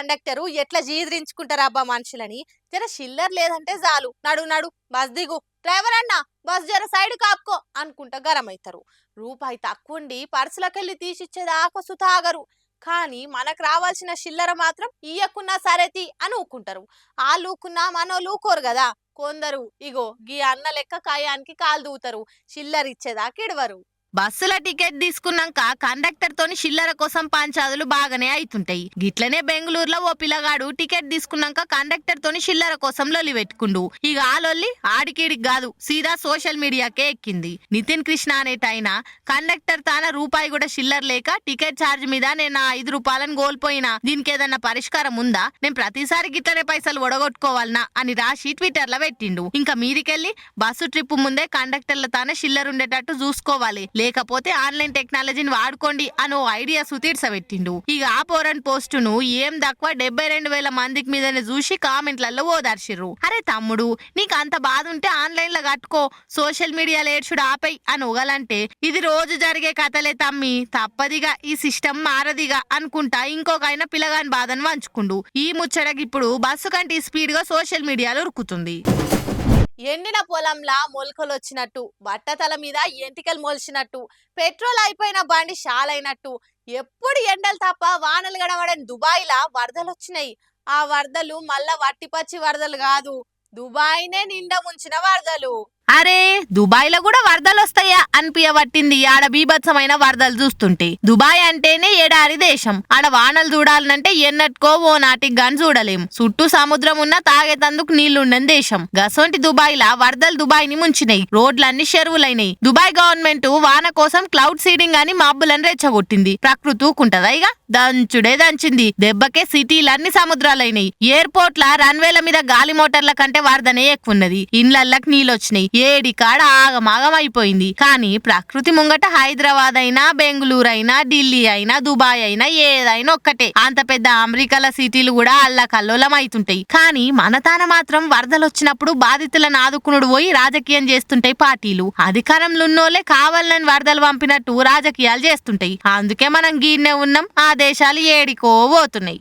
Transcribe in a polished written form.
Conductor ఎట్లా జీదరించుకుంటారబ్బా మనుషులని. జర చిల్లర్ లేదంటే చాలు నడు నడు బస్ దిగు, డ్రైవర్ అన్న బస్ జర సైడ్ కాపుకో అనుకుంటా గరమైతారు. రూపాయి తక్కువండి పర్సులకెళ్ళి తీసిచ్చేదాకా సుతాగరు. కానీ మనకు రావాల్సిన చిల్లర మాత్రం ఇయ్యకున్నా సరేతి అని ఊకుంటారు. వాళ్ళు ఊకున్నా మనోళ్ళు ఊకోరు కదా. కొందరు ఇగో గీ అన్న లెక్క కాయానికి కాలు దూతారు, చిల్లర ఇచ్చేదాకా ఇడవరు. బస్సుల టికెట్ తీసుకున్నాక కండక్టర్ తోని చిల్లర కోసం పంచాదులు బాగానే అవుతుంటాయి. గిట్లనే బెంగళూరులో ఓ పిల్లగాడు టికెట్ తీసుకున్నాక కండక్టర్ తోని చిల్లర కోసం లొల్లి పెట్టుకుండు. ఇక ఆ లొల్లి ఆడికిడికి కాదు, సీదా సోషల్ మీడియాకే ఎక్కింది. నితిన్ కృష్ణ అనేటైన కండక్టర్ తాన రూపాయి కూడా చిల్లర లేక టికెట్ ఛార్జ్ మీద నేను 5 రూపాయలను కోల్పోయినా, దీనికి ఏదన్నా పరిష్కారం ఉందా, నేను ప్రతిసారి గిట్లనే పైసలు ఒడగొట్టుకోవాలనా అని రాసి ట్విట్టర్ లో పెట్టిండు. ఇంకా మీదికెళ్ళి బస్సు ట్రిప్ ముందే కండక్టర్ల తానే చిల్లర ఉండేటట్టు చూసుకోవాలి, లేకపోతే ఆన్లైన్ టెక్నాలజీని వాడుకోండి అని ఓ ఐడియా సుతీర్చబెట్టిండు. ఇక ఆ పోరన్ పోస్టును ఏం తక్కువ 72,000 మందికి మీదనే చూసి కామెంట్లలో ఓదార్చిర్రు. అరే తమ్ముడు, నీకు అంత బాధ ఉంటే ఆన్లైన్ లో కట్టుకో, సోషల్ మీడియాలో ఏడ్చుడు ఆపై అని ఒగలంటే ఇది రోజు జరిగే కథలే తమ్మి, తప్పదిగా ఈ సిస్టమ్ మారదిగా అనుకుంటా ఇంకొక ఆయన పిల్లగాని బాధను వంచుకుండు. ఈ ముచ్చటకి ఇప్పుడు బస్సు కంటే స్పీడ్ గా సోషల్ మీడియాలో ఉరుకుతుంది. ఎండిన పొలంలా మొలకలు వచ్చినట్టు, బట్టతల మీద ఎంటికలు మొలిచినట్టు, పెట్రోల్ అయిపోయిన బండి షాలైనట్టు, ఎప్పుడు ఎండలు తప్ప వానలు గడవడని దుబాయ్లా వరదలు వచ్చినాయి. ఆ వరదలు మళ్ళా వట్టిపచ్చి వరదలు కాదు, దుబాయ్నే నిండా ముంచిన వరదలు. అరే దుబాయ్ లో కూడా వరదలు వస్తాయా అనిపించబట్టింది ఆడ బీభత్సమైన వరదలు చూస్తుంటే. దుబాయ్ అంటేనే ఎడారి దేశం, ఆడ వానలు చూడాలంటే ఎన్నట్టుకో ఓ నాటికి గాని చూడలేం. చుట్టూ సముద్రం ఉన్న తాగేతందుకు నీళ్లుండని దేశం. గసొంటి దుబాయ్ లా వరదలు దుబాయ్ ని ముంచినాయి, రోడ్లన్నీ చెరువులైనాయి. దుబాయ్ గవర్నమెంట్ వాన కోసం క్లౌడ్ సీడింగ్ అని మబ్బులను రెచ్చగొట్టింది. ప్రకృతి ఊకుంటదా ఇక, దంచుడే దంచింది. దెబ్బకే సిటీలన్నీ సముద్రాలైనాయి. ఎయిర్పోర్ట్ల రన్వేల మీద గాలి మోటార్ల కంటే వరదనే ఎక్కున్నది. ఇండ్లకి నీళ్ళొచ్చినాయి. ఏడికాడ ఆగమాగం అయిపోయింది. కానీ ప్రకృతి ముంగట హైదరాబాద్ అయినా, బెంగళూరు అయినా, ఢిల్లీ అయినా, దుబాయ్ అయినా ఏదైనా ఒక్కటే. అంత పెద్ద అమెరికాల సిటీలు కూడా అల్లకల్లోలం అవుతుంటాయి. కానీ మన తాన మాత్రం వరదలు వచ్చినప్పుడు బాధితులను ఆదుకునుడు పోయి రాజకీయం చేస్తుంటాయి పార్టీలు. అధికారంలో ఉన్నోళ్లే కావాలని వరదలు పంపినట్టు రాజకీయాలు చేస్తుంటాయి. అందుకే మనం గీన్నే ఉన్నాం, ఆ దేశాలు ఏడికో పోతున్నాయి.